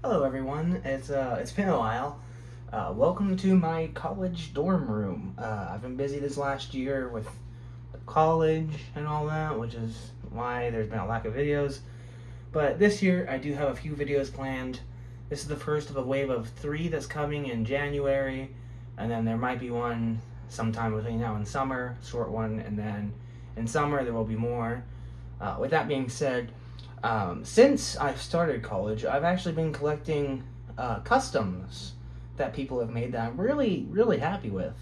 Hello everyone, it's been a while. Welcome to my college dorm room. I've been busy this last year with college and all that, which is why there's been a lack of videos. But this year I do have a few videos planned. This is the first of a wave of 3 that's coming in January, and then there might be one sometime between now and summer, short one, and then in summer there will be more. With that being said, since I've started college, I've actually been collecting customs that people have made that I'm really, really happy with.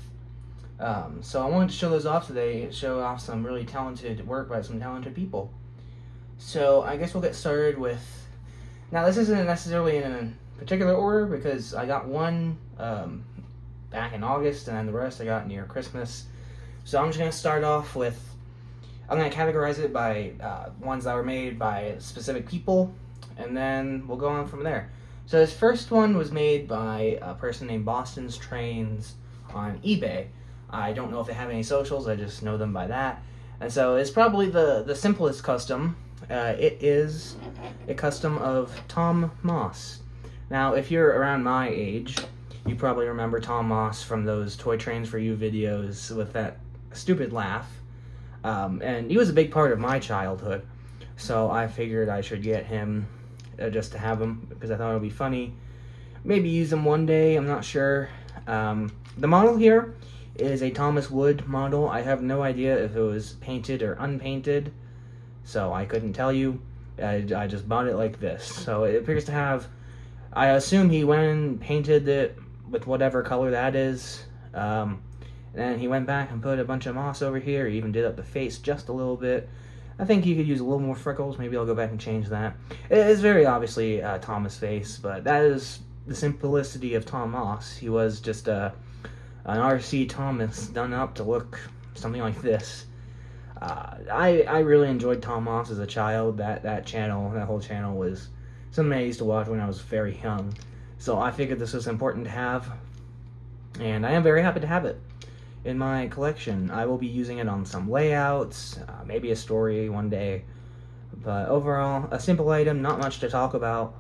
So I wanted to show those off today, show off some really talented work by some talented people. So I guess we'll get started with... Now this isn't necessarily in a particular order because I got one back in August and then the rest I got near Christmas. So I'm just going to start off with... I'm going to categorize it by ones that were made by specific people, and then we'll go on from there. So this first one was made by a person named Boston's Trains on eBay. I don't know if they have any socials, I just know them by that. And so it's probably the simplest custom. It is a custom of Tom Moss. Now, if you're around my age, you probably remember Tom Moss from those Toy Trains for You videos with that stupid laugh. And he was a big part of my childhood, so I figured I should get him just to have him because I thought it would be funny. Maybe use him one day, I'm not sure. The model here is a Thomas Wood model. I have no idea if it was painted or unpainted, so I couldn't tell you. I just bought it like this. So it appears to have, I assume he went and painted it with whatever color that is. And he went back and put a bunch of moss over here. He even did up the face just a little bit. I think he could use a little more freckles. Maybe I'll go back and change that. It is very obviously Thomas' face, but that is the simplicity of Tom Moss. He was just an R.C. Thomas done up to look something like this. I really enjoyed Tom Moss as a child. That channel, that whole channel was something I used to watch when I was very young. So I figured this was important to have, and I am very happy to have it in my collection. I will be using it on some layouts, maybe a story one day, but overall, a simple item, not much to talk about,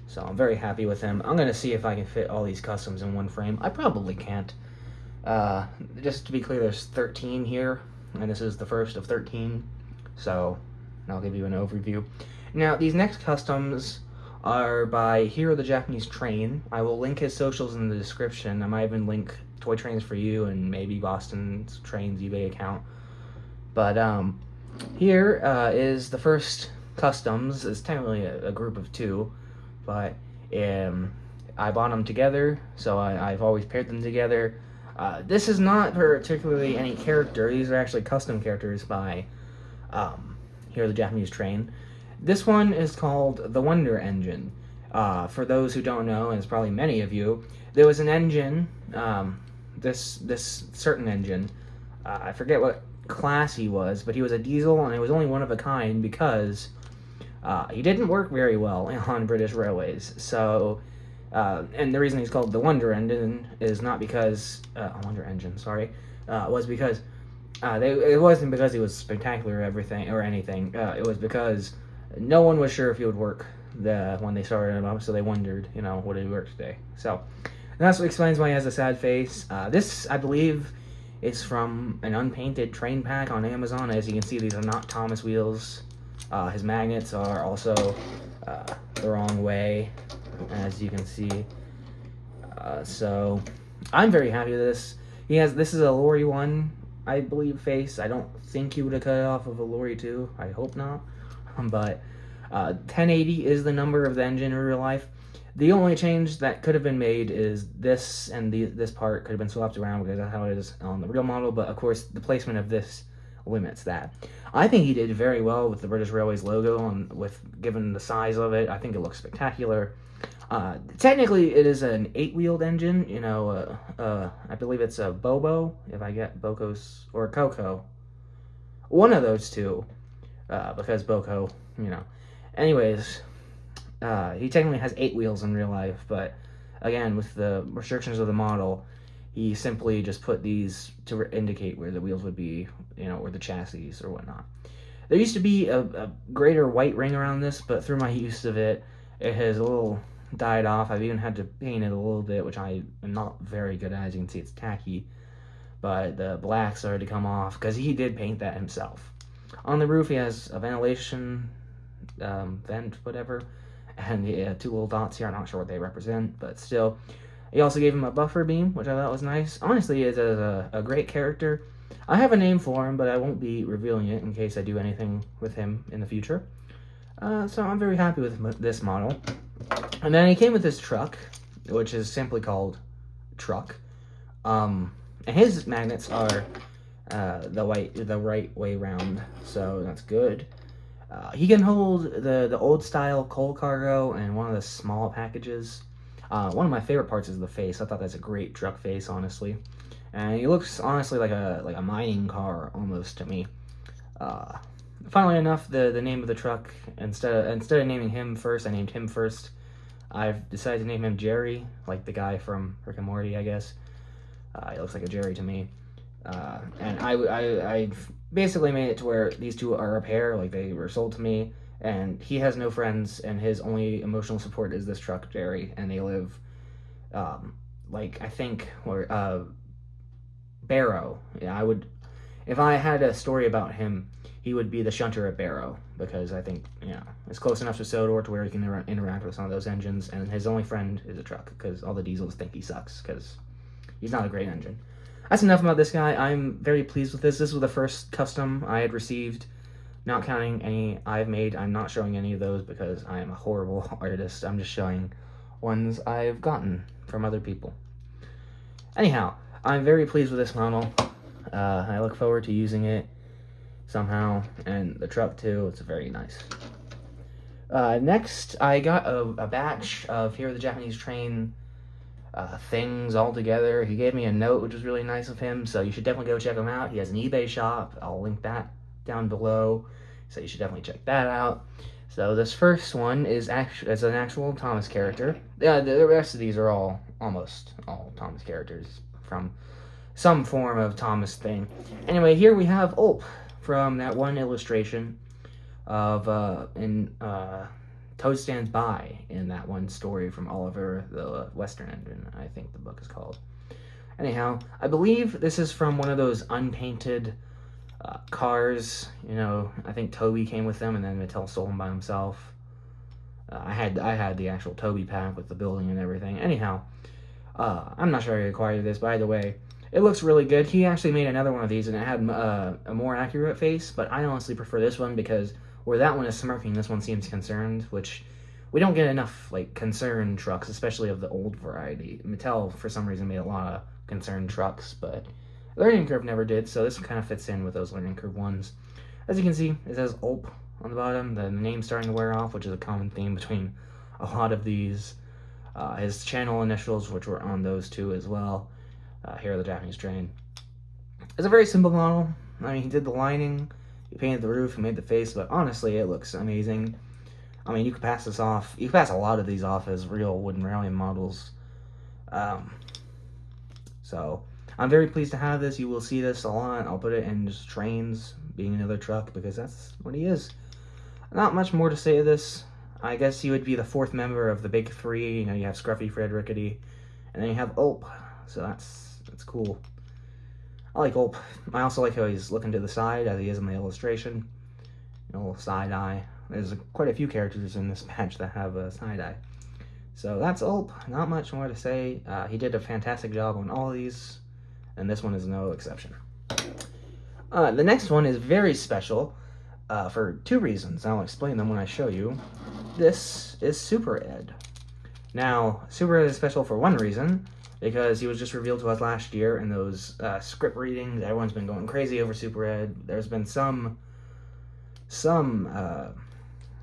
so I'm very happy with him. I'm going to see if I can fit all these customs in one frame. I probably can't. Just to be clear, there's 13 here, and this is the first of 13, so I'll give you an overview. Now, these next customs are by Hiro the Japanese Train. I will link his socials in the description. I might even link Toy Trains for You and maybe Boston's Trains eBay account. But here is the first customs. It's technically a group of 2, but I bought them together, so I've always paired them together. This is not particularly any character. These are actually custom characters by Hiro the Japanese Train. This one is called the Wonder Engine. For those who don't know, and it's probably many of you, there was an engine, this certain engine, I forget what class he was, but he was a diesel, and it was only one of a kind because he didn't work very well on British Railways. So, and the reason he's called the Wonder Engine is not because, Wonder Engine, sorry, was because it wasn't because he was spectacular or everything or anything. It was because no one was sure if he would work when they started him up, so they wondered, would he work today? So that's what explains why he has a sad face. This, I believe, is from an unpainted train pack on Amazon. As you can see, these are not Thomas wheels. His magnets are also the wrong way, as you can see. So I'm very happy with this. This is a Lorry 1, I believe, face. I don't think he would have cut it off of a Lorry 2. I hope not. But 1080 is the number of the engine in real life. The only change that could have been made is this, and this part could have been swapped around because that's how it is on the real model, but of course the placement of this limits that. I think he did very well with the British Railways logo, given the size of it. I think it looks spectacular. Technically it is an 8-wheeled engine, I believe it's a Bobo, if I get Bocos, or Coco. One of those two, because Boco, Anyways, he technically has 8 wheels in real life, but again, with the restrictions of the model, he simply just put these to indicate where the wheels would be, or the chassis or whatnot. There used to be a greater white ring around this, but through my use of it, it has a little died off. I've even had to paint it a little bit, which I am not very good at. As you can see, it's tacky. But the black started to come off because he did paint that himself. On the roof, he has a ventilation vent, whatever, and two little dots here. I'm not sure what they represent, but still. He also gave him a buffer beam, which I thought was nice. Honestly, he is a great character. I have a name for him, but I won't be revealing it in case I do anything with him in the future. So I'm very happy with this model. And then he came with this truck, which is simply called Truck. And his magnets are the right way round, so that's good. He can hold the old style coal cargo and one of the small packages. One of my favorite parts is the face. I thought that's a great truck face, honestly. And he looks honestly like a mining car almost to me. Funnily enough, the name of the truck, instead of naming him first, I named him first. I've decided to name him Jerry, like the guy from Rick and Morty, I guess. He looks like a Jerry to me. And I basically made it to where these two are a pair, like they were sold to me. And he has no friends, and his only emotional support is this truck, Jerry. And they live, I think, Barrow. Yeah, if I had a story about him, he would be the shunter at Barrow, because I think, it's close enough to Sodor to where he can interact with some of those engines, and his only friend is a truck, because all the diesels think he sucks, because he's not a great engine. That's enough about this guy. I'm very pleased with this. This was the first custom I had received, not counting any I've made. I'm not showing any of those because I am a horrible artist. I'm just showing ones I've gotten from other people. Anyhow, I'm very pleased with this model. I look forward to using it somehow, and the truck too. It's very nice. Next, I got a batch of Hiro the Japanese Train things all together. He gave me a note, which was really nice of him, so you should definitely go check him out. He has an eBay shop. I'll link that down below, so you should definitely check that out. So this first one is an actual Thomas character. The rest of these are almost all Thomas characters from some form of Thomas thing. Anyway, here we have Ulp from that one illustration of Toad Stands By in that one story from Oliver the Western Engine, I think the book is called. Anyhow, I believe this is from one of those unpainted cars. I think Toby came with them, and then Mattel sold them by himself. I had the actual Toby pack with the building and everything. Anyhow, I'm not sure I acquired this, by the way. It looks really good. He actually made another one of these, and it had a more accurate face, but I honestly prefer this one because where that one is smirking, this one seems concerned, which we don't get enough concerned trucks, especially of the old variety. Mattel, for some reason, made a lot of concerned trucks, but Learning Curve never did, so this kind of fits in with those Learning Curve ones. As you can see, it says Ulp on the bottom, the name's starting to wear off, which is a common theme between a lot of these. His channel initials, which were on those two as well. Hiro the Japanese Train. It's a very simple model. I mean, he did the lining, he painted the roof, he made the face, but honestly, it looks amazing. I mean, you could pass this off. You could pass a lot of these off as real wooden rallying models. So, I'm very pleased to have this. You will see this a lot. I'll put it in just trains, being another truck, because that's what he is. Not much more to say of this. I guess he would be the fourth member of the big three. You have Scruffy, Fred, Rickety, and then you have Ulp. So that's cool. I like Ulp. I also like how he's looking to the side, as he is in the illustration. A little side eye. There's quite a few characters in this patch that have a side eye. So that's Ulp. Not much more to say. He did a fantastic job on all of these, and this one is no exception. The next one is very special for two reasons. I'll explain them when I show you. This is Super Ed. Now, Super Ed is special for one reason, because he was just revealed to us last year in those script readings. Everyone's been going crazy over Super Ed. There's been some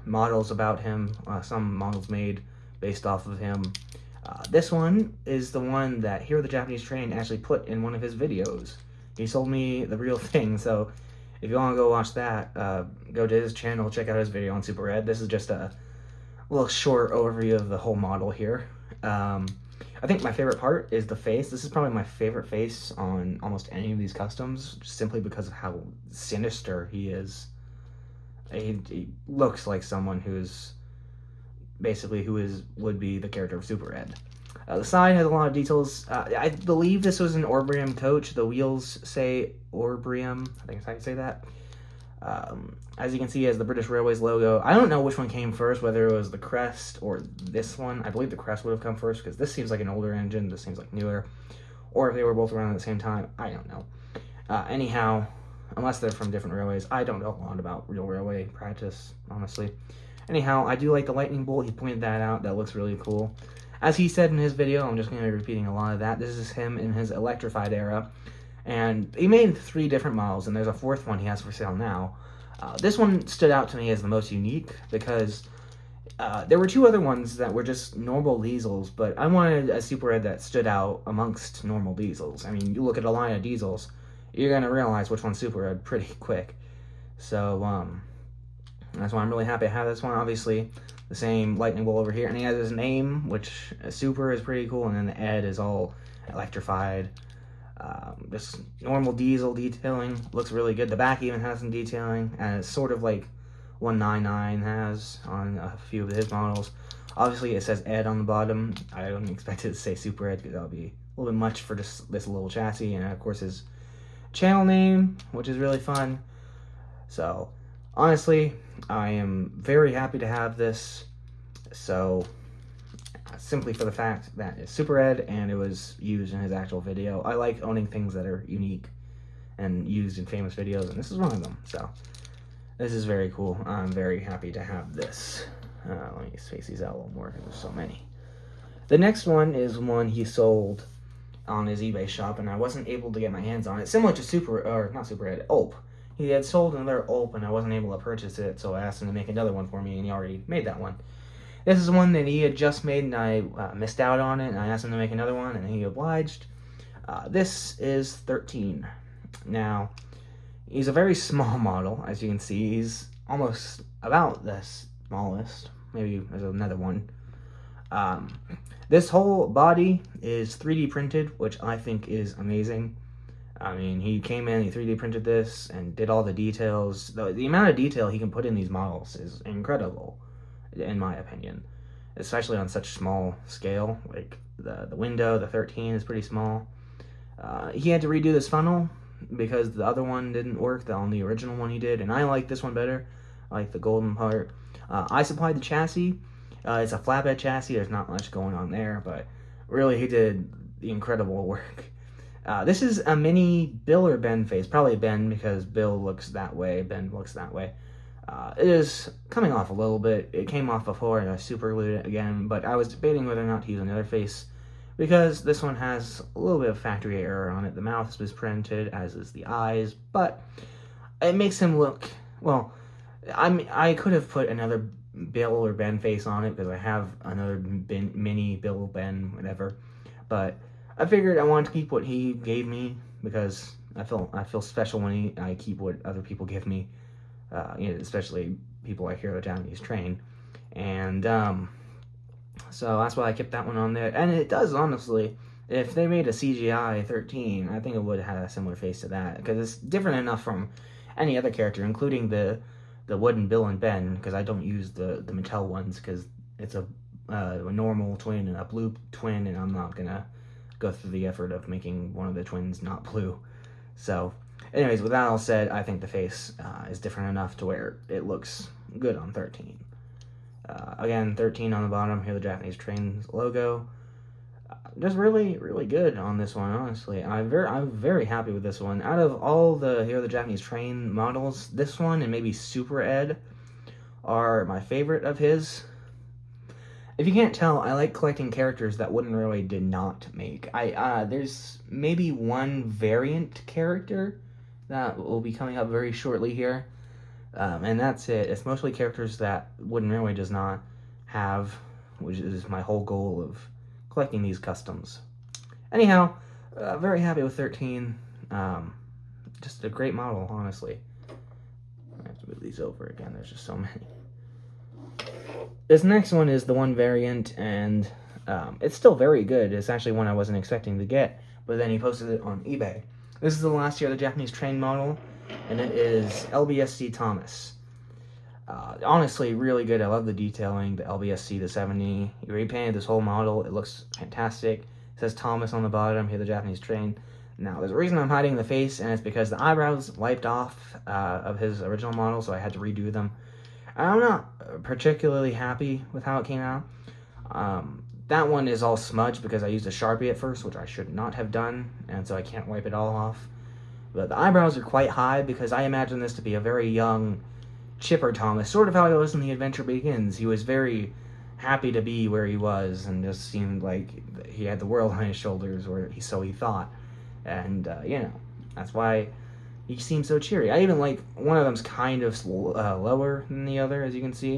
models about him, some models made based off of him. This one is the one that Hiro the Japanese Train actually put in one of his videos. He sold me the real thing, so if you want to go watch that, go to his channel, check out his video on Super Ed. This is just a little short overview of the whole model here. I think my favorite part is the face. This is probably my favorite face on almost any of these customs, just simply because of how sinister he is. He looks like someone who's basically who would be the character of Super Ed. The side has a lot of details. I believe this was an Orbrium coach. The wheels say Orbrium. I think that's how you say that. As you can see, it has the British Railways logo. I don't know which one came first, whether it was the crest or this one. I believe the crest would have come first, because this seems like an older engine. This seems like newer. Or if they were both around at the same time, I don't know. Anyhow, unless they're from different railways, I don't know a lot about real railway practice, honestly. Anyhow, I do like the lightning bolt. He pointed that out. That looks really cool. As he said in his video, I'm just going to be repeating a lot of that. This is him in his electrified era. And he made 3 different models, and there's a 4th one he has for sale now. This one stood out to me as the most unique because there were 2 other ones that were just normal diesels, but I wanted a Super Ed that stood out amongst normal diesels. I mean, you look at a line of diesels, you're going to realize which one's Super Ed pretty quick. So, that's why I'm really happy to have this one. Obviously, the same lightning bolt over here, and he has his name, which Super is pretty cool, and then the Ed is all electrified. Just normal diesel detailing, looks really good. The back even has some detailing, and it's sort of like 199 has on a few of his models. Obviously, it says Ed on the bottom. I don't expect it to say Super Ed, because that would be a little bit much for this little chassis, and of course his channel name, which is really fun. So, honestly, I am very happy to have this. So, simply for the fact that it's Super Ed and it was used in his actual video. I like owning things that are unique and used in famous videos, and this is one of them. So, this is very cool. I'm very happy to have this. Let me space these out a little more because there's so many. The next one is one he sold on his eBay shop, and I wasn't able to get my hands on it. Similar to not Super Ed, Ulp. He had sold another Ulp, and I wasn't able to purchase it, so I asked him to make another one for me, and he already made that one. This is one that he had just made, and I missed out on it, and I asked him to make another one, and he obliged. This is 13. Now, he's a very small model, as you can see. He's almost about the smallest. Maybe there's another one. This whole body is 3D printed, which I think is amazing. I mean, he came in, he 3D printed this, and did all the details. The amount of detail he can put in these models is incredible, in my opinion. Especially on such small scale. Like, the window, the 13 is pretty small. He had to redo this funnel, because the other one didn't work, on the original one he did, and I like this one better. I like the golden part. I supplied the chassis. It's a flatbed chassis, there's not much going on there, but really he did the incredible work. This is a mini Bill or Ben face, probably Ben because Bill looks that way, Ben looks that way. It is coming off a little bit. It came off before and I super glued it again, but I was debating whether or not to use another face because this one has a little bit of factory error on it. The mouth was printed, as is the eyes, but it makes him look, well, I could have put another Bill or Ben face on it because I have another mini Bill, Ben, whatever, but I figured I wanted to keep what he gave me because I feel special when I keep what other people give me, especially people like Hiro Japanese Train, and so that's why I kept that one on there. And it does, honestly, if they made a CGI 13, I think it would have a similar face to that because it's different enough from any other character, including the wooden Bill and Ben, because I don't use the Mattel ones because it's a normal twin and a blue twin, and I'm not gonna go through the effort of making one of the twins not blue. So, anyways, with that all said, I think the face is different enough to where it looks good on 13. Again, 13 on the bottom, here the Japanese Train logo. Just really, really good on this one, honestly. I'm very happy with this one. Out of all the Hiro the Japanese Train models, this one and maybe Super Ed are my favorite of his. If you can't tell, I like collecting characters that Wooden Railway did not make. There's maybe one variant character that will be coming up very shortly here. And that's it. It's mostly characters that Wooden Railway does not have, which is my whole goal of collecting these customs. Anyhow, very happy with 13. Just a great model, honestly. I have to move these over again. There's just so many. This next one is the one variant, and it's still very good. It's actually one I wasn't expecting to get, but then he posted it on eBay. This is the last year of the Japanese Train model, and it is LBSC Thomas. Honestly, really good. I love the detailing, the LBSC, the 70. He repainted this whole model. It looks fantastic. It says Thomas on the bottom, here the Japanese train. Now, there's a reason I'm hiding the face, and it's because the eyebrows wiped off of his original model, so I had to redo them. I'm not particularly happy with how it came out. That one is all smudged because I used a Sharpie at first, which I should not have done, and so I can't wipe it all off. But the eyebrows are quite high because I imagine this to be a very young, chipper Thomas, sort of how he was in The Adventure Begins. He was very happy to be where he was and just seemed like he had the world on his shoulders, or so he thought. And, that's why he seems so cheery. I even like one of them's kind of lower than the other, as you can see.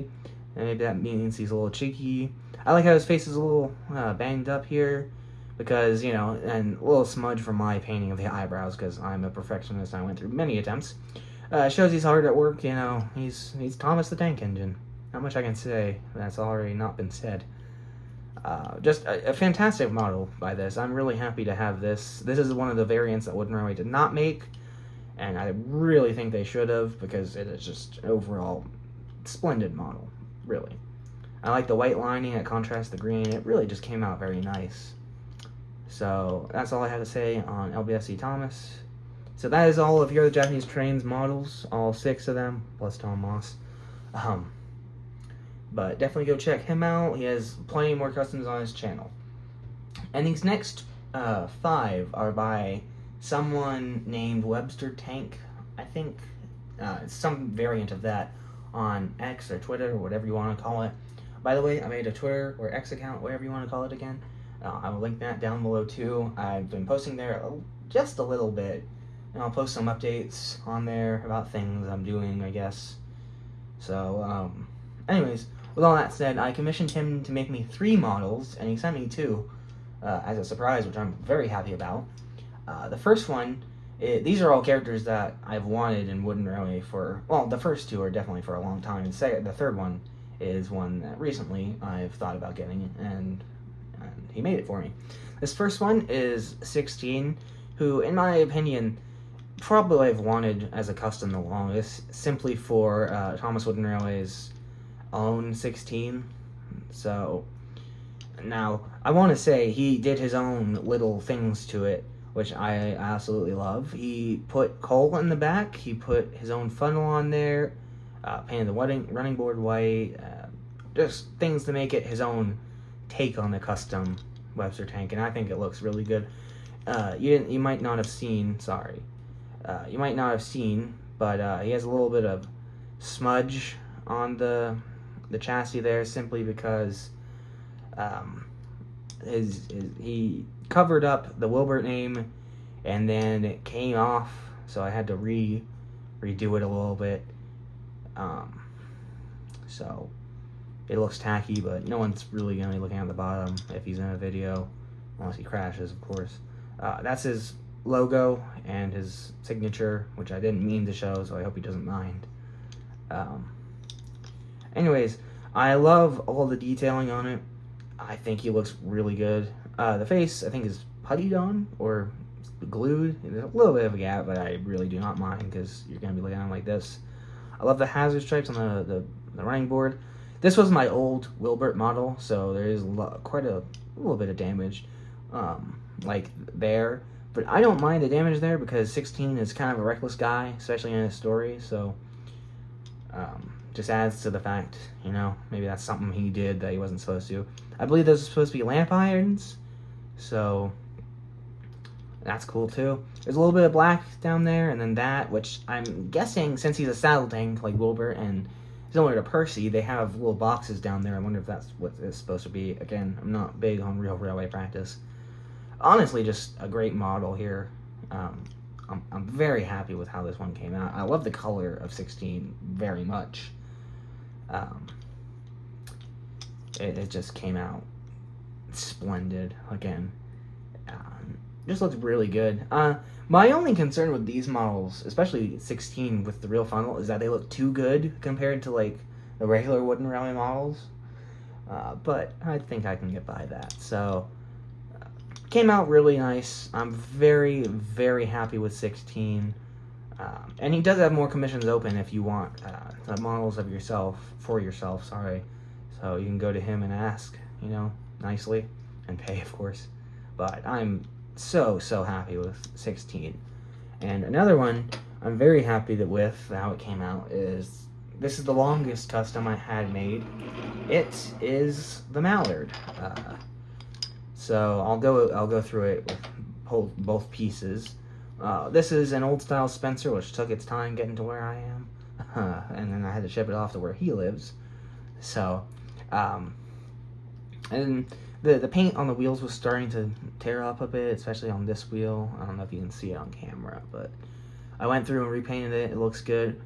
And maybe that means he's a little cheeky. I like how his face is a little banged up here because, and a little smudge from my painting of the eyebrows because I'm a perfectionist. I went through many attempts. Shows he's hard at work, he's Thomas the Tank Engine. Not much I can say. That's already not been said. Just a fantastic model by this. I'm really happy to have this. This is one of the variants that Wooden Railway did not make, and I really think they should have because it is just an overall splendid model, really. I like the white lining that contrasts the green. It really just came out very nice. So that's all I have to say on LBSC Thomas. So that is all of Hiro the Japanese Train's models, all 6 of them, plus Thomas. But definitely go check him out. He has plenty more customs on his channel. And these next 5 are by someone named Webster Tank. I think it's some variant of that on X or Twitter or whatever you want to call it. By the way, I made a Twitter or X account, whatever you want to call it again. I will link that down below too. I've been posting there just a little bit. And I'll post some updates on there about things I'm doing, I guess. So, anyways, with all that said, I commissioned him to make me 3 models, and he sent me 2 as a surprise, which I'm very happy about. The first one, these are all characters that I've wanted in Wooden Railway for, well, the first 2 are definitely for a long time. And the third one is one that recently I've thought about getting, and he made it for me. This first one is 16, who, in my opinion, probably I've wanted as a custom the longest, simply for Thomas Wooden Railway's own 16. So, now, I want to say he did his own little things to it, which I absolutely love. He put coal in the back, he put his own funnel on there, painted the running board white, just things to make it his own take on the custom Webster Tank, and I think it looks really good. You might not have seen, you might not have seen, but he has a little bit of smudge on the chassis there, simply because he covered up the Wilbert name, and then it came off, so I had to redo it a little bit. So it looks tacky, but no one's really going to be looking at the bottom if he's in a video, unless he crashes, of course. That's his logo and his signature, which I didn't mean to show, so I hope he doesn't mind. Anyways, I love all the detailing on it. I think he looks really good. The face, I think, is puttied on or glued. There's a little bit of a gap, but I really do not mind because you're going to be looking at him like this. I love the hazard stripes on the running board. This was my old Wilbert model, so there is quite a little bit of damage like there. But I don't mind the damage there because 16 is kind of a reckless guy, especially in his story, so just adds to the fact, maybe that's something he did that he wasn't supposed to. I believe those are supposed to be lamp irons, so that's cool too. There's a little bit of black down there, and then that, which I'm guessing, since he's a saddle tank like Wilbur and similar to Percy, they have little boxes down there. I wonder if that's what it's supposed to be. Again, I'm not big on real railway practice. Honestly, just a great model here. I'm very happy with how this one came out. I love the color of 16 very much. It just came out splendid. Again, just looks really good. My only concern with these models, especially 16 with the real funnel, is that they look too good compared to like the regular Wooden Railway models. But I think I can get by that. So, came out really nice. I'm very, very happy with 16. And he does have more commissions open if you want models of for yourself, sorry. So you can go to him and ask, nicely, and pay, of course. But I'm so happy with 16. And another one I'm very happy with how it came out is, this is the longest custom I had made. It is the Mallard. So I'll go through it with both pieces. This is an old style Spencer, which took its time getting to where I am, and then I had to ship it off to where he lives. So, and the paint on the wheels was starting to tear up a bit, especially on this wheel. I don't know if you can see it on camera, but I went through and repainted it. It looks good.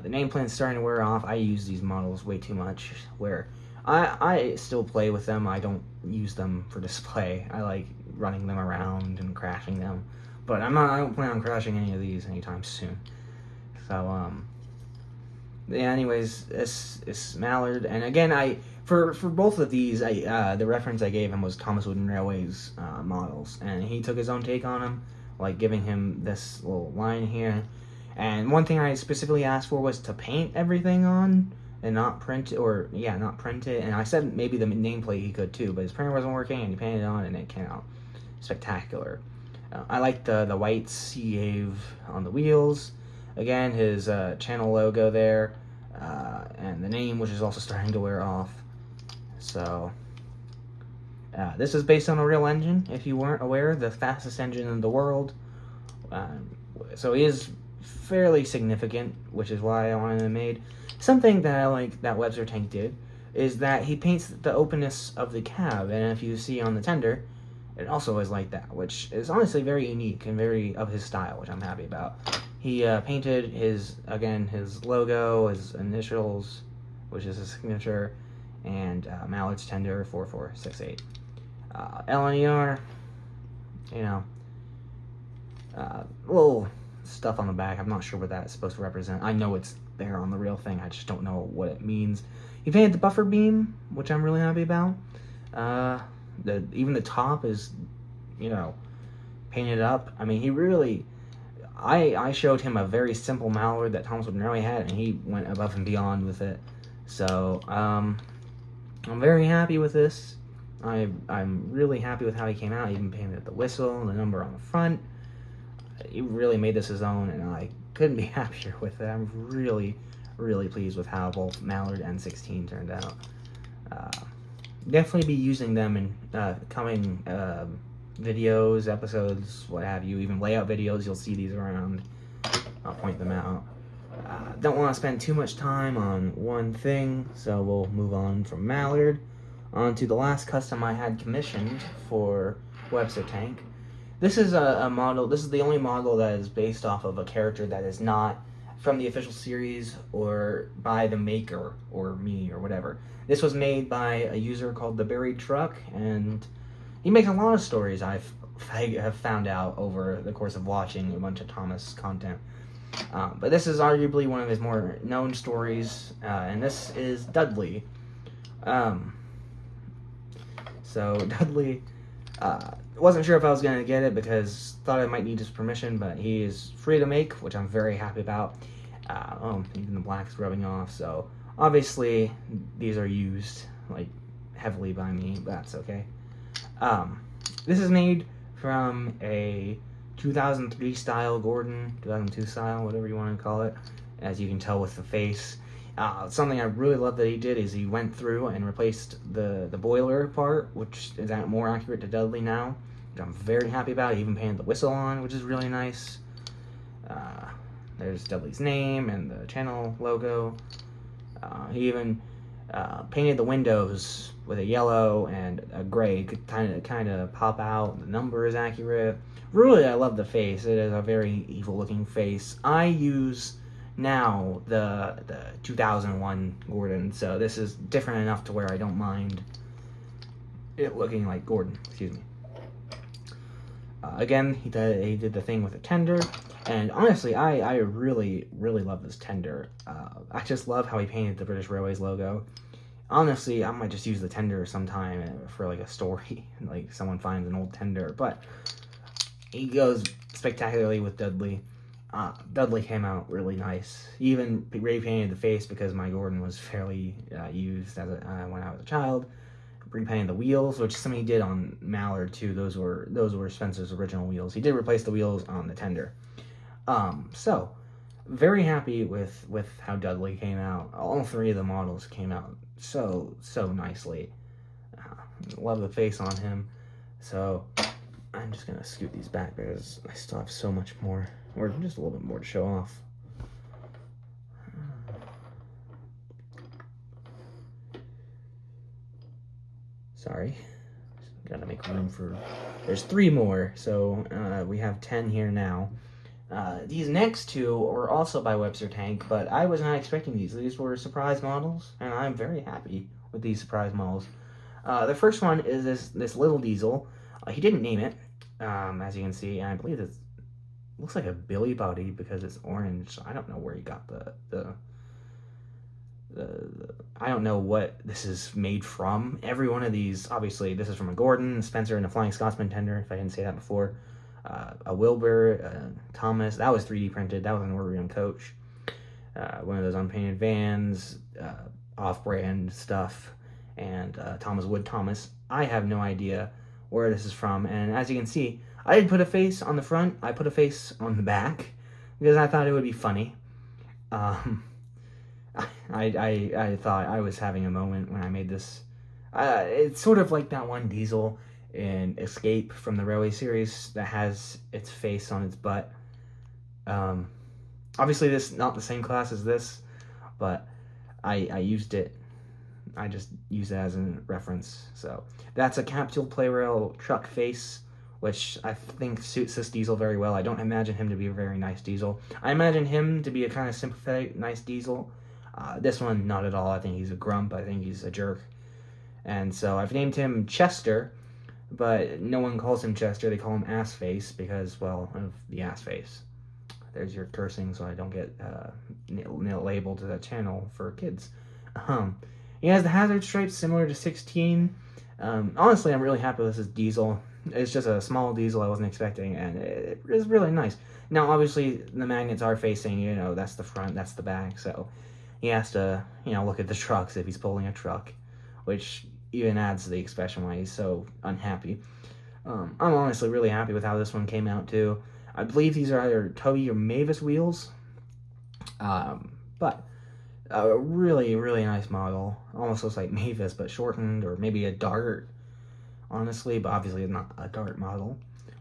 The nameplate's starting to wear off. I use these models way too much, where I still play with them. I don't use them for display. I like running them around and crashing them. But I don't plan on crashing any of these anytime soon. So, yeah, anyways, it's Mallard. And again, for both of these, the reference I gave him was Thomas Wooden Railways models. And he took his own take on them, like giving him this little line here. And one thing I specifically asked for was to paint everything on and not print it. And I said maybe the nameplate he could too, but his printer wasn't working and he painted it on and it came out spectacular. I like the whites he gave on the wheels. Again, his channel logo there, and the name, which is also starting to wear off. So, this is based on a real engine, if you weren't aware, the fastest engine in the world. So he is fairly significant, which is why I wanted him made. Something that I like that Webster Tank did is that he paints the openness of the cab, and if you see on the tender, it also is like that, which is honestly very unique and very of his style, which I'm happy about. He painted his logo, his initials, which is his signature, and Mallard's tender 4468. LNER, little stuff on the back. I'm not sure what that's supposed to represent. I know it's there on the real thing. I just don't know what it means. He painted the buffer beam, which I'm really happy about. Even the top is, painted up. I mean, he really... I showed him a very simple Mallard that Thomas Wooden Railway had, and he went above and beyond with it. So, I'm very happy with this. I'm really happy with how he came out. He even painted the whistle and the number on the front. He really made this his own, and I couldn't be happier with it. I'm really, really pleased with how both Mallard and 16 turned out. Definitely be using them in coming videos, episodes, what have you, even layout videos. You'll see these around. I'll point them out. Don't want to spend too much time on one thing, so we'll move on from Mallard on to the last custom I had commissioned for Webster Tank. This is a model. This is the only model that is based off of a character that is not from the official series or by the maker or me or whatever. This was made by a user called The Buried Truck, and he makes a lot of stories I have found out over the course of watching a bunch of Thomas content. But this is arguably one of his more known stories, and this is Dudley. So Dudley, wasn't sure if I was going to get it because thought I might need his permission, but he is free to make, which I'm very happy about. Even the black's rubbing off, so obviously these are used like heavily by me, but that's okay. This is made from a 2003 style Gordon, 2002 style, whatever you want to call it, as you can tell with the face. Something I really love that he did is he went through and replaced the boiler part, which is more accurate to Dudley now, which I'm very happy about. He even painted the whistle on, which is really nice. There's Dudley's name and the channel logo. He even painted the windows with a yellow and a gray. Could kind of pop out. The number is accurate. Really, I love the face. It is a very evil-looking face. I use now the 2001 Gordon, so this is different enough to where I don't mind it looking like Gordon. Excuse me. Again, he did the thing with the tender, and honestly, I really, really love this tender. I just love how he painted the British Railways logo. Honestly, I might just use the tender sometime for like a story, like someone finds an old tender, but he goes spectacularly with Dudley. Dudley came out really nice. He even repainted the face because my Gordon was fairly used when I was a child. Repainted the wheels, which somebody did on Mallard too. Those were Spencer's original wheels. He did replace the wheels on the tender. So very happy with how Dudley came out. All three of the models came out so nicely. Love the face on him. So I'm just gonna scoot these back because I still have so much more, or just a little bit more to show off. Sorry, gotta make room for. There's 3 more, so we have 10 here now. These next 2 were also by Webster Tank, but I was not expecting these. These were surprise models, and I'm very happy with these surprise models. The first one is this little diesel. He didn't name it, as you can see, and I believe it looks like a Billy body because it's orange. I don't know where he got the I don't know what this is made from. Every one of these, obviously, this is from a Gordon, Spencer, and a Flying Scotsman tender, if I didn't say that before. A Wilbur, Thomas, that was 3D printed. That was an Oregon coach. One of those unpainted vans, off-brand stuff, and Thomas Wood Thomas. I have no idea where this is from, and as you can see, I didn't put a face on the front. I put a face on the back because I thought it would be funny. I thought I was having a moment when I made this. It's sort of like that one diesel in Escape from the Railway series that has its face on its butt. Obviously this not the same class as this, but I used it. I just used it as a reference. So that's a capsule play rail truck face, which I think suits this diesel very well. I don't imagine him to be a very nice diesel. I imagine him to be a kind of sympathetic, nice diesel. This one, not at all. I think he's a grump. I think he's a jerk. And so I've named him Chester, but no one calls him Chester. They call him Ass Face because, well, of the ass face. There's your cursing so I don't get labeled to that channel for kids. He has the hazard stripes similar to 16. Honestly, I'm really happy with this diesel. It's just a small diesel I wasn't expecting, and it is really nice. Now, obviously, the magnets are facing, that's the front, that's the back, so he has to, look at the trucks if he's pulling a truck, which even adds to the expression why he's so unhappy. I'm honestly really happy with how this one came out, too. I believe these are either Toby or Mavis wheels, but a really, really nice model. Almost looks like Mavis, but shortened, or maybe a Dart, honestly, but obviously it's not a Dart model.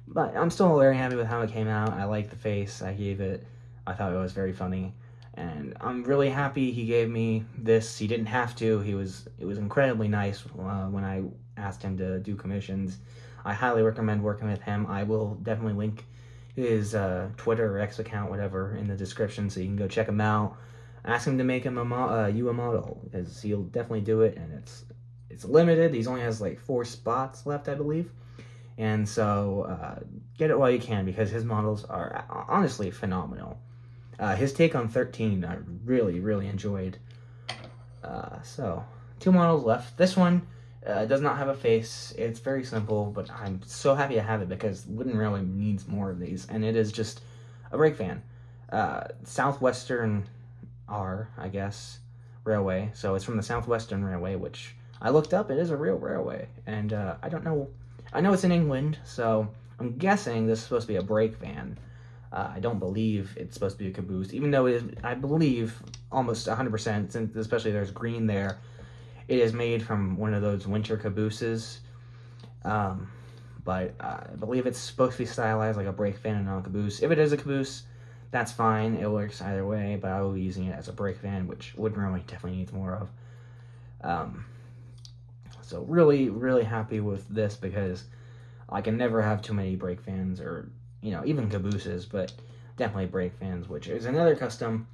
But I'm still very happy with how it came out. I like the face I gave it. I thought it was very funny. And I'm really happy he gave me this. He didn't have to. It was incredibly nice when I asked him to do commissions. I highly recommend working with him. I will definitely link his Twitter or X account, whatever, in the description so you can go check him out. Ask him to make him you a model, because he'll definitely do it, and it's limited. He only has like 4 spots left, I believe. And so get it while you can, because his models are honestly phenomenal. His take on 13 I really, really enjoyed. So 2 models left. This one does not have a face. It's very simple, but I'm so happy to have it because Wooden Railway needs more of these, and it is just a brake van. Southwestern I guess, Railway. So it's from the Southwestern Railway, which I looked up. It is a real railway, and I don't know. I know it's in England, so I'm guessing this is supposed to be a brake van. I don't believe it's supposed to be a caboose, even though it is, I believe, almost 100%, since especially there's green there, it is made from one of those winter cabooses. But I believe it's supposed to be stylized like a brake van and not a caboose. If it is a caboose, that's fine. It works either way, but I will be using it as a brake van, which Wooden Railway definitely needs more of. So really, really happy with this because I can never have too many brake fans or, even cabooses, but definitely brake fans, which is another custom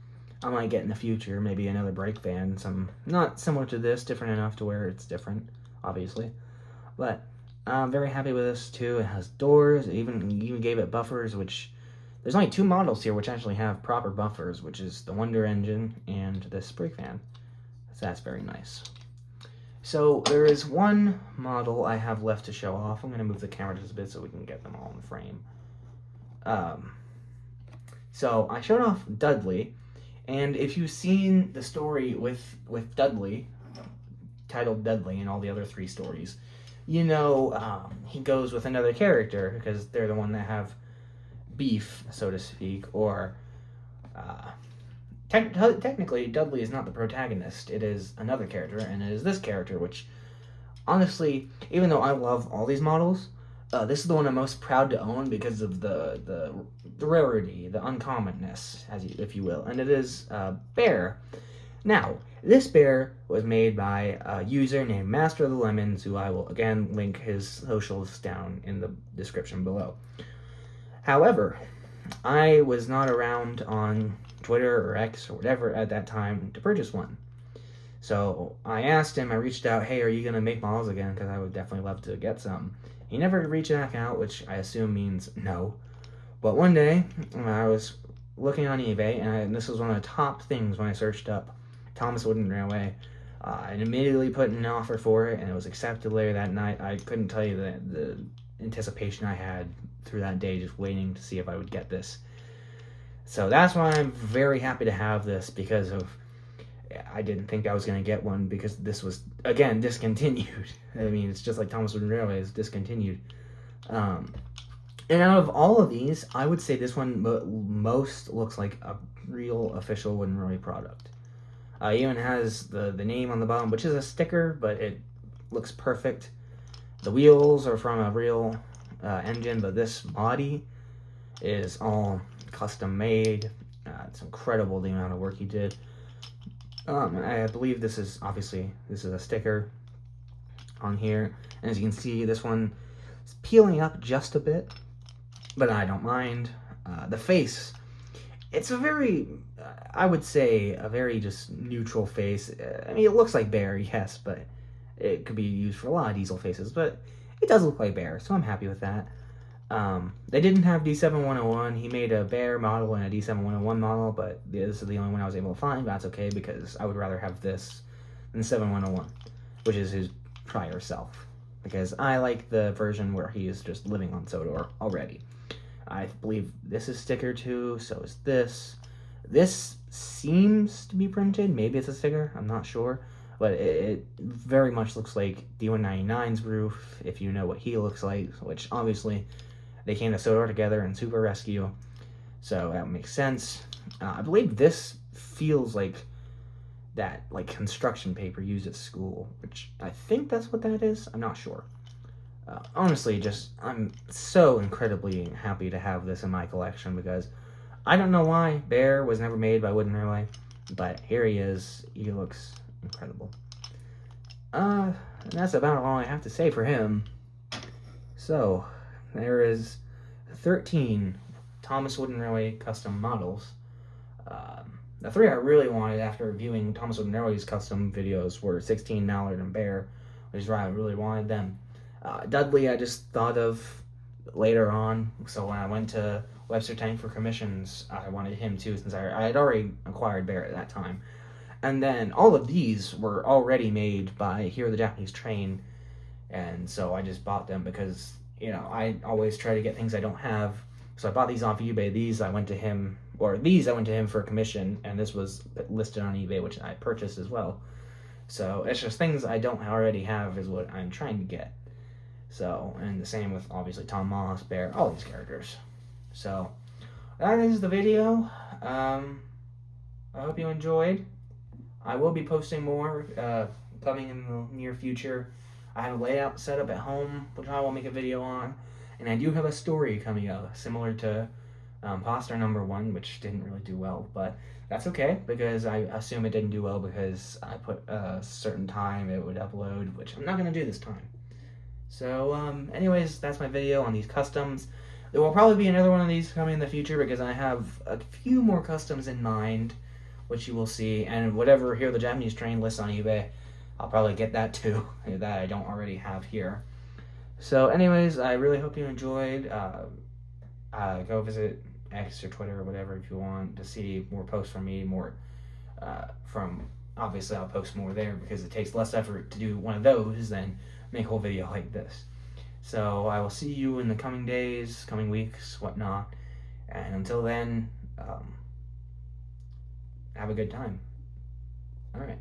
I might get in the future. Maybe another brake fan, some not similar to this, different enough to where it's different, obviously. But I'm very happy with this too. It has doors. It even gave it buffers, which there's only 2 models here which actually have proper buffers, which is the Wonder Engine and this brake fan. So that's very nice. So there is one model I have left to show off. I'm going to move the camera just a bit so we can get them all in the frame. So I showed off Dudley, and if you've seen the story with Dudley, titled Dudley, and all the other 3 stories, you know he goes with another character because they're the one that have beef, so to speak, or technically Dudley is not the protagonist. It is another character, and it is this character, which honestly, even though I love all these models, this is the one I'm most proud to own because of the rarity, the uncommonness, if you will, and it is Bear. Now, this bear was made by a user named Master of the Lemons, who I will again link his socials down in the description below. However, I was not around on Twitter or X or whatever at that time to purchase one. So I asked him, I reached out, hey, are you going to make models again? Because I would definitely love to get some. He never reached back out, which I assume means no. But one day, I was looking on eBay, and this was one of the top things when I searched up Thomas Wooden Railway. I immediately put an offer for it, and it was accepted later that night. I couldn't tell you the anticipation I had through that day, just waiting to see if I would get this. So that's why I'm very happy to have this, because I didn't think I was going to get one, because this was, again, discontinued. I mean, it's just like Thomas Wooden Railway is discontinued. And out of all of these, I would say this one most looks like a real official Wooden Railway product. It even has the name on the bottom, which is a sticker, but it looks perfect. The wheels are from a real engine, but this body is all custom made. It's incredible the amount of work he did. I believe this is a sticker on here, and as you can see, this one is peeling up just a bit, but I don't mind. The face, it's a very, I would say, a very just neutral face. I mean, it looks like Bear, yes, but it could be used for a lot of diesel faces, but it does look like Bear, so I'm happy with that. They didn't have D7101. He made a Bear model and a D7101 model, but this is the only one I was able to find. But that's okay, because I would rather have this than 7101, which is his prior self, because I like the version where he is just living on Sodor already. I believe this is sticker too, so is this. This seems to be printed. Maybe it's a sticker, I'm not sure, but it very much looks like D199's roof, if you know what he looks like, which obviously they came to Sodor together in Super Rescue, so that makes sense. I believe this feels like that construction paper used at school, which I think that's what that is. I'm not sure. Honestly, I'm so incredibly happy to have this in my collection, because I don't know why Bear was never made by Wooden Railway, but here he is. He looks incredible. And that's about all I have to say for him. So, there is 13 Thomas Wooden Railway custom models. The 3 I really wanted after viewing Thomas Wooden Railway's custom videos were 16, Mallard, and Bear, which is why I really wanted them. Dudley I just thought of later on, so when I went to Webster Tank for commissions, I wanted him too, since I had already acquired Bear at that time. And then all of these were already made by Hiro the Japanese Train, and so I just bought them because, you know, I always try to get things I don't have. So I bought these off eBay. These I went to him for a commission, and this was listed on eBay, which I purchased as well. So it's just things I don't already have is what I'm trying to get. So, and the same with obviously Thomas, Bear, all these characters. So that is the video. I hope you enjoyed. I will be posting more coming in the near future. I have a layout set up at home, which I will make a video on. And I do have a story coming up, similar to Poster number 1, which didn't really do well. But that's okay, because I assume it didn't do well because I put a certain time it would upload, which I'm not going to do this time. So, anyways, that's my video on these customs. There will probably be another one of these coming in the future, because I have a few more customs in mind, which you will see, and whatever Hiro the Japanese Train lists on eBay, I'll probably get that too, that I don't already have here. So anyways, I really hope you enjoyed. Go visit X or Twitter or whatever if you want to see more posts from me, obviously I'll post more there, because it takes less effort to do one of those than make a whole video like this. So I will see you in the coming days, coming weeks, whatnot, and until then, have a good time. All right.